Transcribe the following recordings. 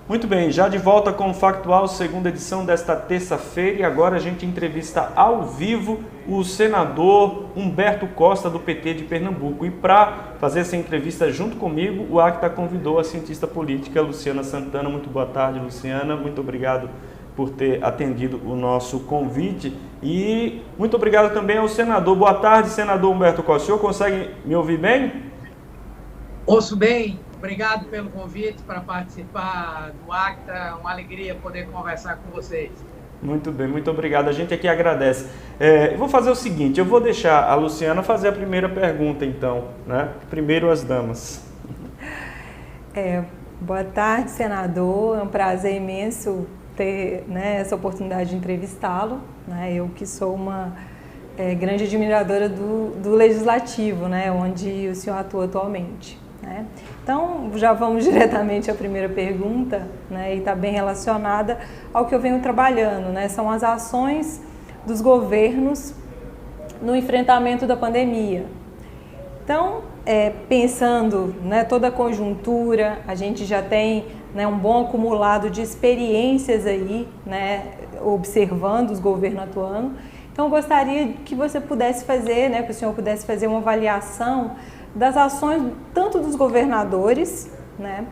Muito bem, já de volta com o Factual, segunda edição desta terça-feira, e agora a gente entrevista ao vivo o senador Humberto Costa, do PT de Pernambuco. E para fazer essa entrevista junto comigo, o Acta convidou a cientista política Luciana Santana. Muito boa tarde, Luciana. Muito obrigado por ter atendido o nosso convite. E muito obrigado também ao senador. Boa tarde, senador Humberto Costa. O senhor consegue me ouvir bem? Ouço bem. Obrigado pelo convite para participar do Acta. É uma alegria poder conversar com vocês. Muito bem, muito obrigado. A gente aqui agradece. Eu vou fazer o seguinte, eu vou deixar a Luciana fazer a primeira pergunta, então, né? Primeiro as damas. Boa tarde, senador. É um prazer imenso ter, né, essa oportunidade de entrevistá-lo. Né? Eu que sou uma grande admiradora do Legislativo, né, onde o senhor atua atualmente. Né? Então, já vamos diretamente à primeira pergunta, né, e está bem relacionada ao que eu venho trabalhando, né, são as ações dos governos no enfrentamento da pandemia. Então, pensando, né, toda a conjuntura, a gente já tem, né, um bom acumulado de experiências aí, né, observando os governos atuando. Então, eu gostaria que você pudesse fazer, né, que o senhor pudesse fazer uma avaliação das ações tanto dos governadores, né,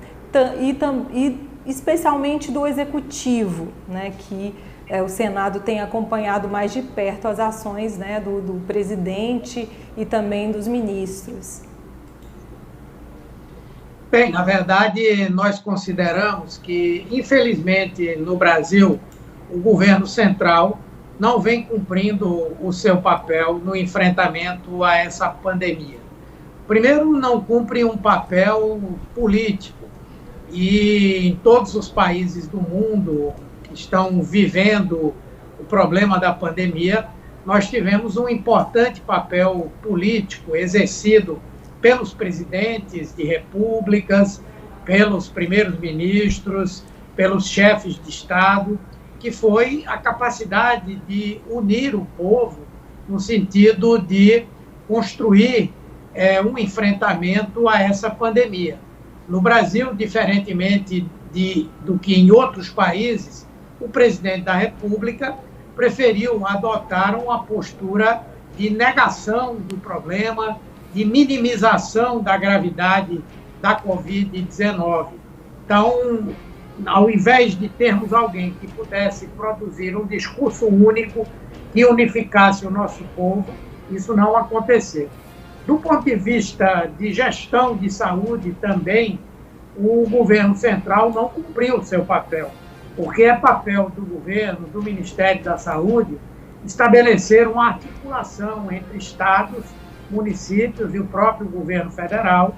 e especialmente do executivo, né, que o Senado tem acompanhado mais de perto as ações, né, do presidente e também dos ministros. Bem, na verdade, nós consideramos que, infelizmente, no Brasil, o governo central não vem cumprindo o seu papel no enfrentamento a essa pandemia. Primeiro, não cumpre um papel político, e em todos os países do mundo que estão vivendo o problema da pandemia, nós tivemos um importante papel político exercido pelos presidentes de repúblicas, pelos primeiros ministros, pelos chefes de Estado, que foi a capacidade de unir o povo no sentido de construir um enfrentamento a essa pandemia. No Brasil, diferentemente do que em outros países, o presidente da República preferiu adotar uma postura de negação do problema, de minimização da gravidade da Covid-19. Então, ao invés de termos alguém que pudesse produzir um discurso único que unificasse o nosso povo, isso não aconteceu. Do ponto de vista de gestão de saúde também, o governo central não cumpriu o seu papel, porque é papel do governo, do Ministério da Saúde, estabelecer uma articulação entre estados, municípios e o próprio governo federal,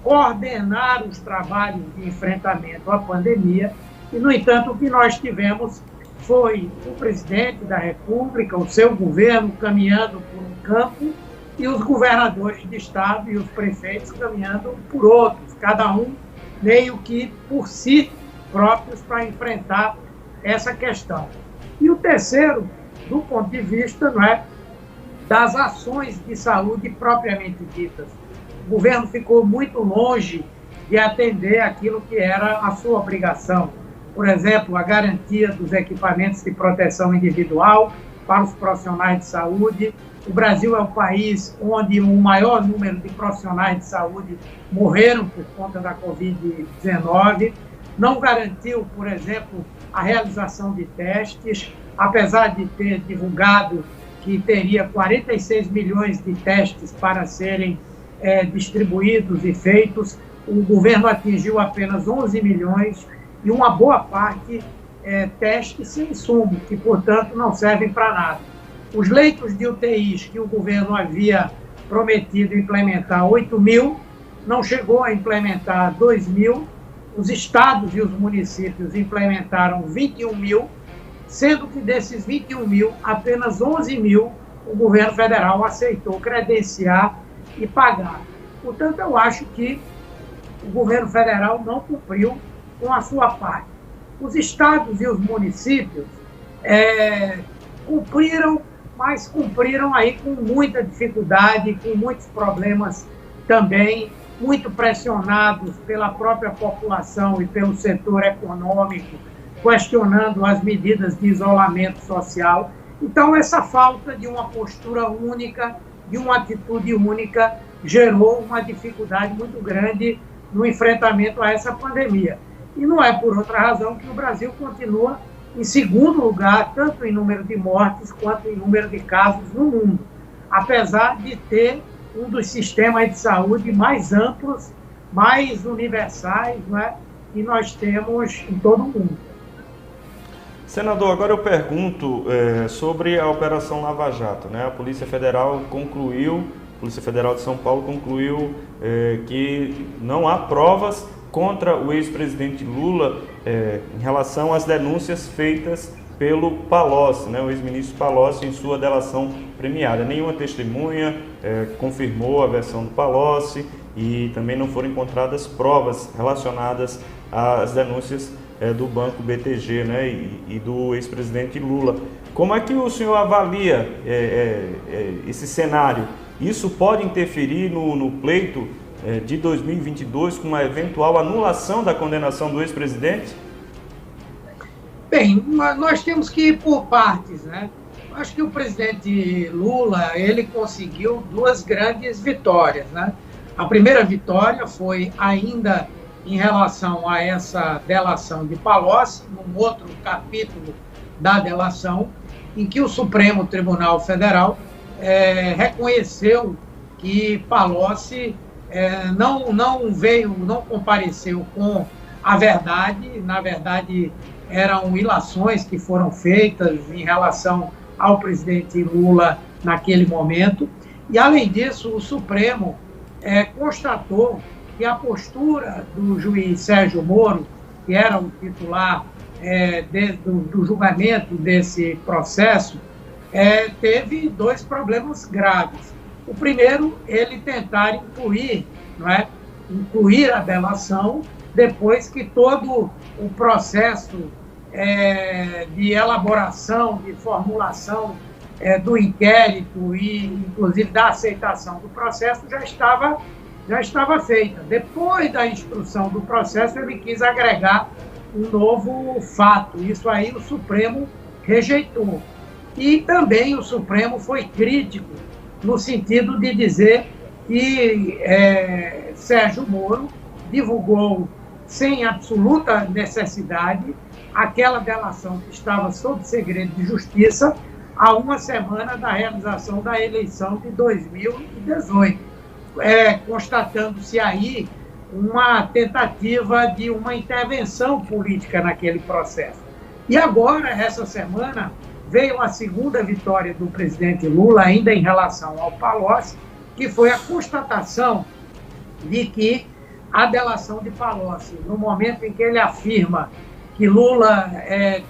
coordenar os trabalhos de enfrentamento à pandemia, e, no entanto, o que nós tivemos foi o presidente da República, o seu governo caminhando por um campo, e os governadores de estado e os prefeitos caminhando por outros, cada um meio que por si próprios para enfrentar essa questão. E o terceiro, do ponto de vista, das ações de saúde propriamente ditas. O governo ficou muito longe de atender aquilo que era a sua obrigação. Por exemplo, a garantia dos equipamentos de proteção individual para os profissionais de saúde. O Brasil é o país onde o maior número de profissionais de saúde morreram por conta da Covid-19. Não garantiu, por exemplo, a realização de testes, apesar de ter divulgado que teria 46 milhões de testes para serem distribuídos e feitos. O governo atingiu apenas 11 milhões e uma boa parte testes sem insumo, que, portanto, não servem para nada. Os leitos de UTIs que o governo havia prometido implementar 8 mil, não chegou a implementar 2 mil, os estados e os municípios implementaram 21 mil, sendo que desses 21 mil, apenas 11 mil o governo federal aceitou credenciar e pagar. Portanto, eu acho que o governo federal não cumpriu com a sua parte. Os estados e os municípios cumpriram, mas cumpriram aí com muita dificuldade, com muitos problemas também muito pressionados pela própria população e pelo setor econômico, questionando as medidas de isolamento social. Então, essa falta de uma postura única, de uma atitude única, gerou uma dificuldade muito grande no enfrentamento a essa pandemia. E não é por outra razão que o Brasil continua em segundo lugar, tanto em número de mortes quanto em número de casos no mundo, apesar de ter um dos sistemas de saúde mais amplos, mais universais, né, que nós temos em todo o mundo. Senador, agora eu pergunto sobre a Operação Lava Jato, né? A Polícia Federal de São Paulo concluiu que não há provas contra o ex-presidente Lula em relação às denúncias feitas pelo Palocci, né? O ex-ministro Palocci, em sua delação premiada. Nenhuma testemunha confirmou a versão do Palocci e também não foram encontradas provas relacionadas às denúncias do Banco BTG, né, e do ex-presidente Lula. Como é que o senhor avalia esse cenário? Isso pode interferir no pleito de 2022 com uma eventual anulação da condenação do ex-presidente? Bem, nós temos que ir por partes, né? Acho que o presidente Lula, ele conseguiu duas grandes vitórias, né? A primeira vitória foi ainda em relação a essa delação de Palocci, num outro capítulo da delação, em que o Supremo Tribunal Federal reconheceu que Palocci não compareceu com a verdade. Na verdade, eram ilações que foram feitas em relação ao presidente Lula naquele momento. E, além disso, o Supremo constatou que a postura do juiz Sérgio Moro, que era o titular do julgamento desse processo, teve dois problemas graves. O primeiro, ele tentar incluir a delação depois que todo o processo de elaboração, de formulação do inquérito e, inclusive, da aceitação do processo já estava feita. Depois da instrução do processo, ele quis agregar um novo fato. Isso aí o Supremo rejeitou. E também o Supremo foi crítico no sentido de dizer que Sérgio Moro divulgou sem absoluta necessidade aquela delação que estava sob segredo de justiça a uma semana da realização da eleição de 2018, constatando-se aí uma tentativa de uma intervenção política naquele processo. E agora, essa semana, veio a segunda vitória do presidente Lula, ainda em relação ao Palocci, que foi a constatação de que a delação de Palocci, no momento em que ele afirma que Lula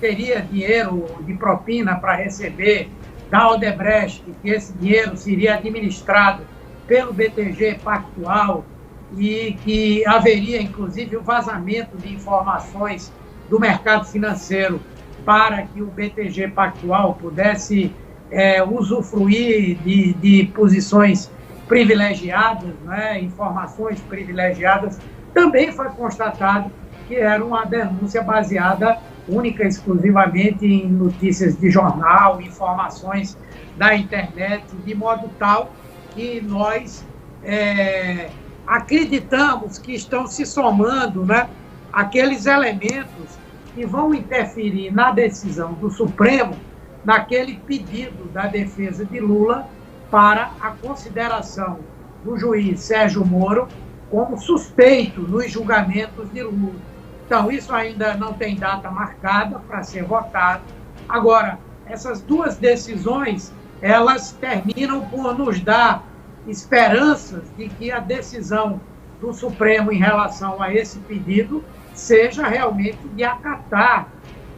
teria dinheiro de propina para receber da Odebrecht, que esse dinheiro seria administrado pelo BTG Pactual e que haveria, inclusive, o vazamento de informações do mercado financeiro para que o BTG Pactual pudesse usufruir de posições privilegiadas, né, informações privilegiadas. Também foi constatado que era uma denúncia baseada única e exclusivamente em notícias de jornal, informações da internet, de modo tal que nós acreditamos que estão se somando, né, aqueles elementos que vão interferir na decisão do Supremo, naquele pedido da defesa de Lula para a consideração do juiz Sérgio Moro como suspeito nos julgamentos de Lula. Então, isso ainda não tem data marcada para ser votado. Agora, essas duas decisões, elas terminam por nos dar esperanças de que a decisão do Supremo em relação a esse pedido seja realmente de acatar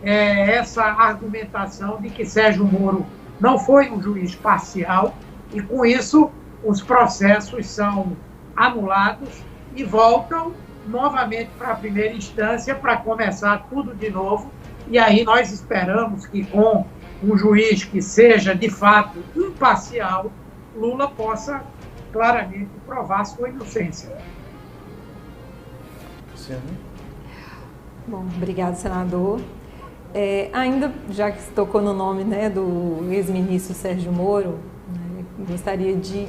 essa argumentação de que Sérgio Moro não foi um juiz parcial e, com isso, os processos são anulados e voltam novamente para a primeira instância para começar tudo de novo. E aí nós esperamos que, com um juiz que seja, de fato, imparcial, Lula possa claramente provar sua inocência. Luciane. Bom, obrigado, senador. Ainda, já que se tocou no nome, né, do ex-ministro Sérgio Moro, né, gostaria de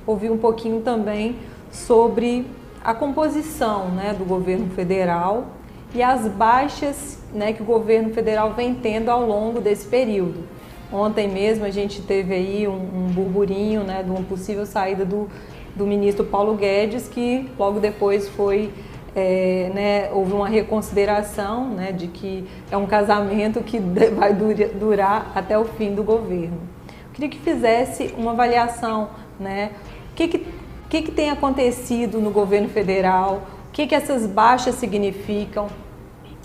ouvir um pouquinho também sobre a composição, né, do governo federal e as baixas, né, que o governo federal vem tendo ao longo desse período. Ontem mesmo a gente teve aí um burburinho, né, de uma possível saída do ministro Paulo Guedes, que logo depois foi... né, houve uma reconsideração, né, de que é um casamento que vai durar até o fim do governo. Eu queria que fizesse uma avaliação, né, o que tem acontecido no governo federal, o que essas baixas significam,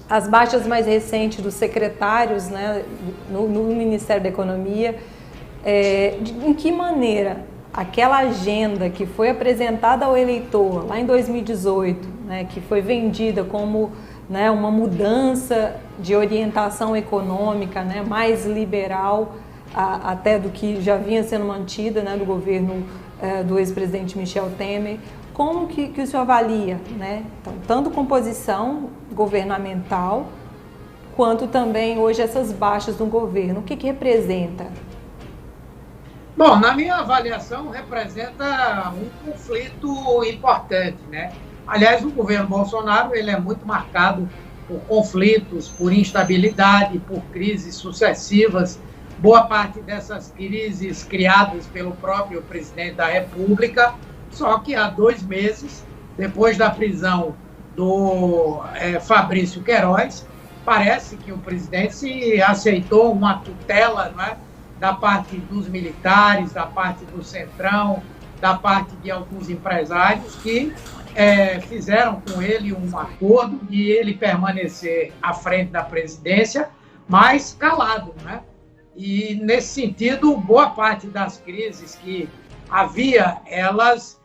as baixas mais recentes dos secretários, né, no Ministério da Economia, em que maneira aquela agenda que foi apresentada ao eleitor lá em 2018, né, que foi vendida como, né, uma mudança de orientação econômica, né, mais liberal até do que já vinha sendo mantida, né, do governo do ex-presidente Michel Temer. Como que o senhor avalia, né, então, tanto composição governamental quanto também hoje essas baixas do governo? O que representa? Bom, na minha avaliação, representa um conflito importante, né? Aliás, o governo Bolsonaro ele é muito marcado por conflitos, por instabilidade, por crises sucessivas. Boa parte dessas crises criadas pelo próprio presidente da República, só que há 2 meses, depois da prisão do Fabrício Queiroz, parece que o presidente aceitou uma tutela, não é? Da parte dos militares, da parte do Centrão, da parte de alguns empresários que fizeram com ele um acordo de ele permanecer à frente da presidência, mas calado, né? E, nesse sentido, boa parte das crises que havia, elas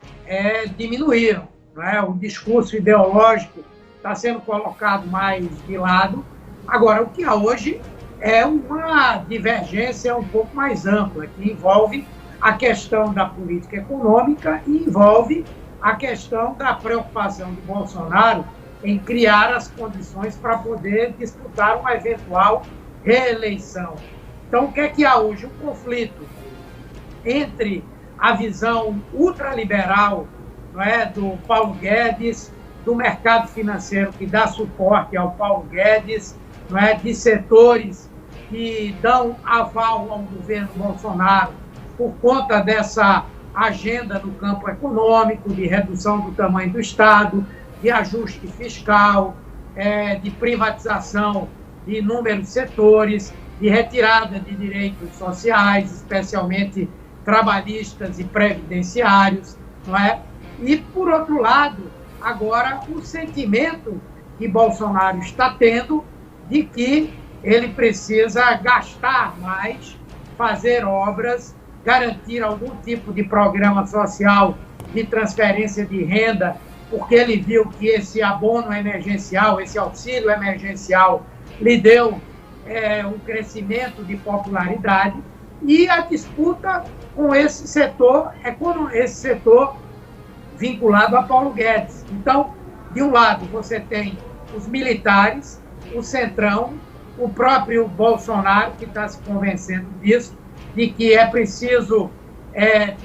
diminuíram, né? O discurso ideológico está sendo colocado mais de lado. Agora, o que há hoje é uma divergência um pouco mais ampla, que envolve a questão da política econômica e envolve a questão da preocupação de Bolsonaro em criar as condições para poder disputar uma eventual reeleição. Então, o que é que há hoje? Um conflito entre a visão ultraliberal, não é, do Paulo Guedes, do mercado financeiro que dá suporte ao Paulo Guedes, não é, de setores que dão aval ao governo Bolsonaro por conta dessa agenda no campo econômico, de redução do tamanho do Estado, de ajuste fiscal, de privatização de inúmeros setores, de retirada de direitos sociais, especialmente trabalhistas e previdenciários, não é? E, por outro lado, agora o sentimento que Bolsonaro está tendo de que ele precisa gastar mais, fazer obras, garantir algum tipo de programa social de transferência de renda, porque ele viu que esse abono emergencial, esse auxílio emergencial, lhe deu um crescimento de popularidade, e a disputa com esse setor vinculado a Paulo Guedes. Então, de um lado, você tem os militares, o Centrão, o próprio Bolsonaro, que está se convencendo disso, de que é preciso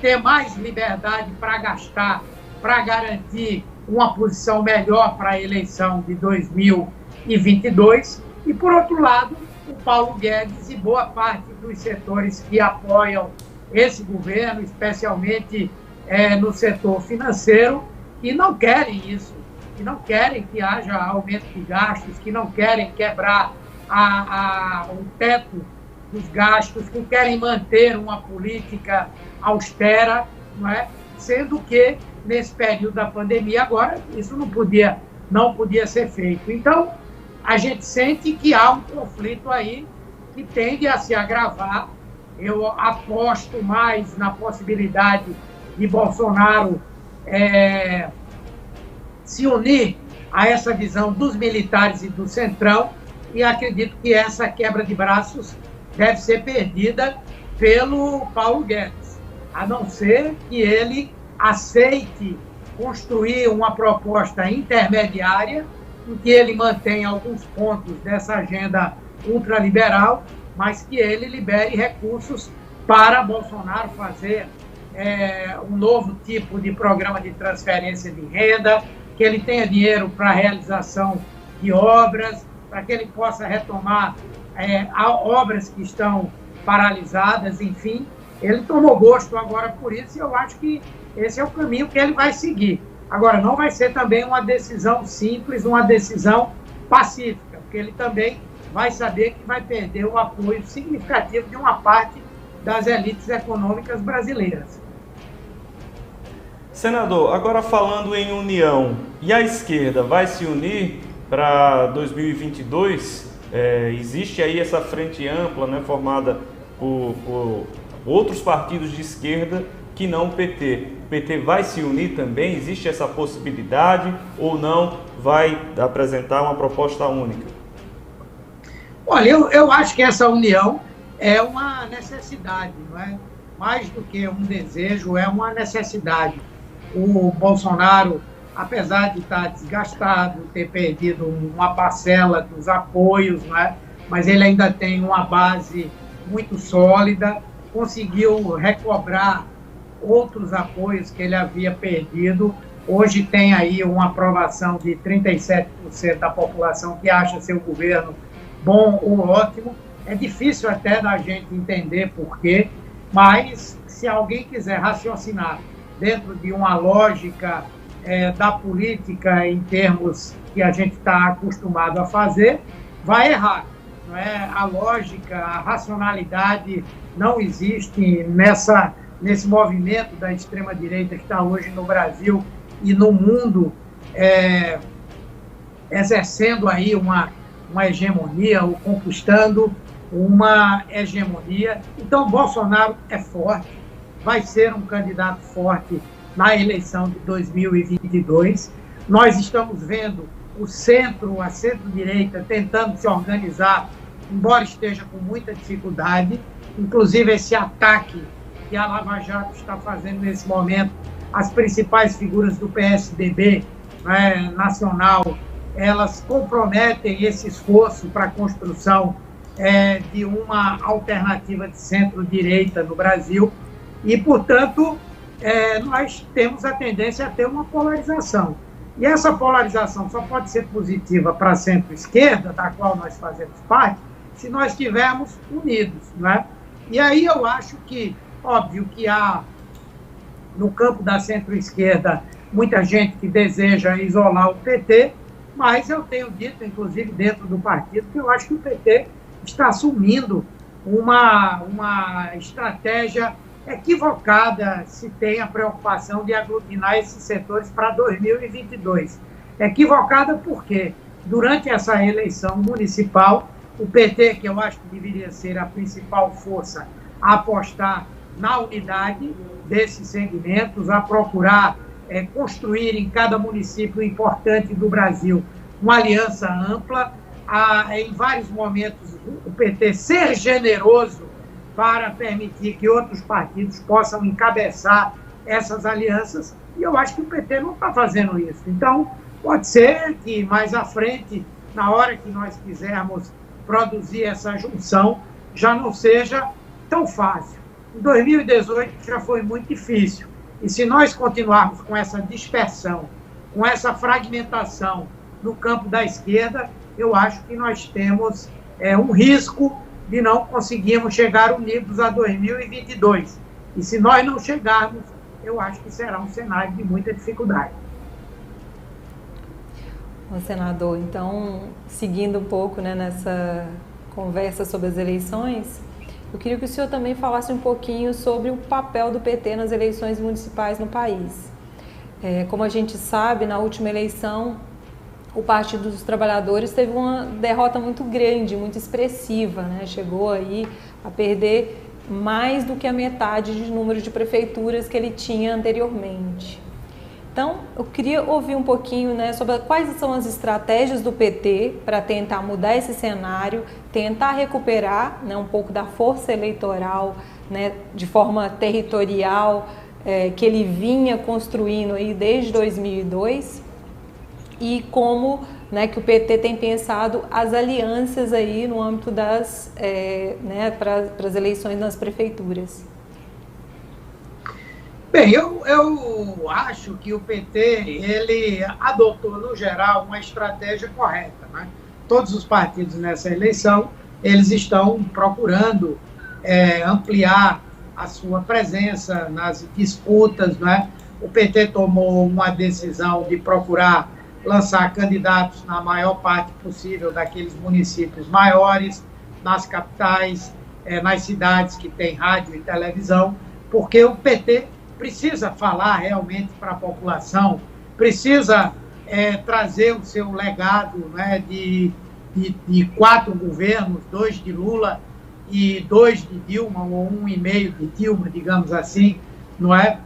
ter mais liberdade para gastar, para garantir uma posição melhor para a eleição de 2022. E, por outro lado, o Paulo Guedes e boa parte dos setores que apoiam esse governo, especialmente no setor financeiro, que não querem isso, que não querem que haja aumento de gastos, que não querem quebrar o teto dos gastos, que querem manter uma política austera, não é? Sendo que, nesse período da pandemia, agora, isso não podia ser feito. Então, a gente sente que há um conflito aí que tende a se agravar. Eu aposto mais na possibilidade de Bolsonaro se unir a essa visão dos militares e do Centrão, e acredito que essa quebra de braços deve ser perdida pelo Paulo Guedes, a não ser que ele aceite construir uma proposta intermediária em que ele mantém alguns pontos dessa agenda ultraliberal, mas que ele libere recursos para Bolsonaro fazer um novo tipo de programa de transferência de renda, que ele tenha dinheiro para a realização de obras, para que ele possa retomar obras que estão paralisadas, enfim. Ele tomou gosto agora por isso e eu acho que esse é o caminho que ele vai seguir. Agora, não vai ser também uma decisão simples, uma decisão pacífica, porque ele também vai saber que vai perder o apoio significativo de uma parte das elites econômicas brasileiras. Senador, agora falando em união, e a esquerda vai se unir para 2022? Existe aí essa frente ampla, né, formada por outros partidos de esquerda que não o PT. O PT vai se unir também? Existe essa possibilidade ou não vai apresentar uma proposta única? Olha, eu acho que essa união é uma necessidade, não é? Mais do que um desejo, é uma necessidade. O Bolsonaro, apesar de estar desgastado, ter perdido uma parcela dos apoios, não é? Mas ele ainda tem uma base muito sólida, conseguiu recobrar outros apoios que ele havia perdido. Hoje tem aí uma aprovação de 37% da população que acha seu governo bom ou ótimo. É difícil até da gente entender por quê, mas se alguém quiser raciocinar dentro de uma lógica da política em termos que a gente está acostumado a fazer, vai errar. Não é? A lógica, a racionalidade não existe nesse movimento da extrema-direita que está hoje no Brasil e no mundo, exercendo aí uma hegemonia, ou conquistando uma hegemonia. Então, Bolsonaro é forte, vai ser um candidato forte na eleição de 2022. Nós estamos vendo o centro, a centro-direita, tentando se organizar, embora esteja com muita dificuldade. Inclusive, esse ataque que a Lava Jato está fazendo nesse momento, as principais figuras do PSDB, né, nacional, elas comprometem esse esforço para a construção de uma alternativa de centro-direita no Brasil e, portanto, nós temos a tendência a ter uma polarização. E essa polarização só pode ser positiva para a centro-esquerda, da qual nós fazemos parte, se nós estivermos unidos, né? E aí eu acho que, óbvio que há, no campo da centro-esquerda, muita gente que deseja isolar o PT, mas eu tenho dito, inclusive dentro do partido, que eu acho que o PT está assumindo uma estratégia equivocada se tem a preocupação de aglutinar esses setores para 2022. Equivocada porque, durante essa eleição municipal, o PT, que eu acho que deveria ser a principal força a apostar na unidade desses segmentos, a procurar construir em cada município importante do Brasil uma aliança ampla, em vários momentos o PT ser generoso para permitir que outros partidos possam encabeçar essas alianças, e eu acho que o PT não está fazendo isso. Então, pode ser que mais à frente, na hora que nós quisermos produzir essa junção, já não seja tão fácil. Em 2018 já foi muito difícil, e se nós continuarmos com essa dispersão, com essa fragmentação no campo da esquerda, eu acho que nós temos um risco de não conseguirmos chegar unidos a 2022. E se nós não chegarmos, eu acho que será um cenário de muita dificuldade. Bom, senador, então, seguindo um pouco, né, nessa conversa sobre as eleições, eu queria que o senhor também falasse um pouquinho sobre o papel do PT nas eleições municipais no país. Como a gente sabe, na última eleição, o Partido dos Trabalhadores teve uma derrota muito grande, muito expressiva, né? Chegou aí a perder mais do que a metade do número de prefeituras que ele tinha anteriormente. Então, eu queria ouvir um pouquinho, né, sobre quais são as estratégias do PT para tentar mudar esse cenário, tentar recuperar, né, um pouco da força eleitoral, né, de forma territorial, que ele vinha construindo aí desde 2002. e como, né, que o PT tem pensado as alianças aí no âmbito das, né, para as eleições nas prefeituras. Bem, eu acho que o PT, ele adotou, no geral, uma estratégia correta, né? Todos os partidos nessa eleição, eles estão procurando ampliar a sua presença nas disputas, né? O PT tomou uma decisão de procurar lançar candidatos na maior parte possível daqueles municípios maiores, nas capitais, nas cidades que têm rádio e televisão, porque o PT precisa falar realmente para a população, precisa trazer o seu legado, né, de 4 governos, 2 de Lula e 2 de Dilma, ou 1,5 de Dilma, digamos assim, não é?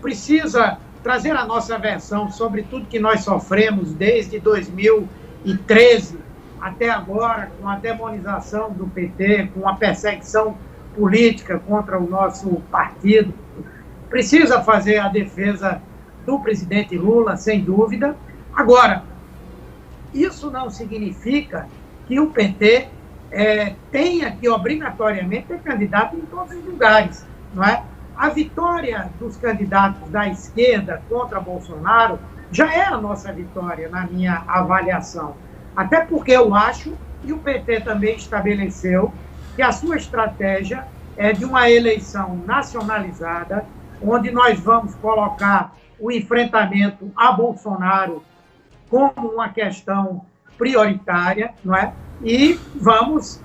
Precisa trazer a nossa versão sobre tudo que nós sofremos desde 2013 até agora, com a demonização do PT, com a perseguição política contra o nosso partido. Precisa fazer a defesa do presidente Lula, sem dúvida. Agora, isso não significa que o PT tenha que obrigatoriamente ter candidato em todos os lugares, não é? A vitória dos candidatos da esquerda contra Bolsonaro já é a nossa vitória, na minha avaliação. Até porque eu acho, e o PT também estabeleceu, que a sua estratégia é de uma eleição nacionalizada, onde nós vamos colocar o enfrentamento a Bolsonaro como uma questão prioritária, não é? E vamos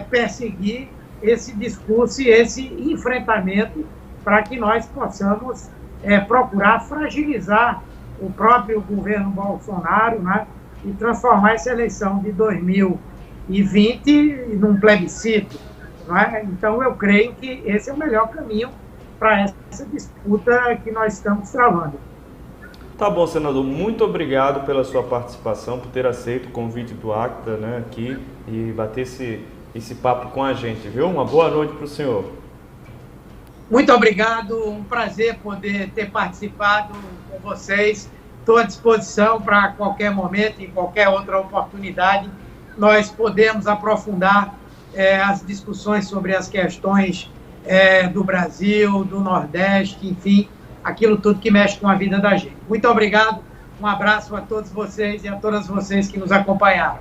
perseguir esse discurso e esse enfrentamento para que nós possamos procurar fragilizar o próprio governo Bolsonaro, né? E transformar essa eleição de 2020 num plebiscito, não é? Então, eu creio que esse é o melhor caminho para essa disputa que nós estamos travando. Tá bom, senador. Muito obrigado pela sua participação, por ter aceito o convite do ACTA, né, aqui e bater esse papo com a gente, viu? Uma boa noite para o senhor. Muito obrigado, um prazer poder ter participado com vocês. Estou à disposição para qualquer momento, em qualquer outra oportunidade, nós podemos aprofundar as discussões sobre as questões do Brasil, do Nordeste, enfim, aquilo tudo que mexe com a vida da gente. Muito obrigado, um abraço a todos vocês e a todas vocês que nos acompanharam.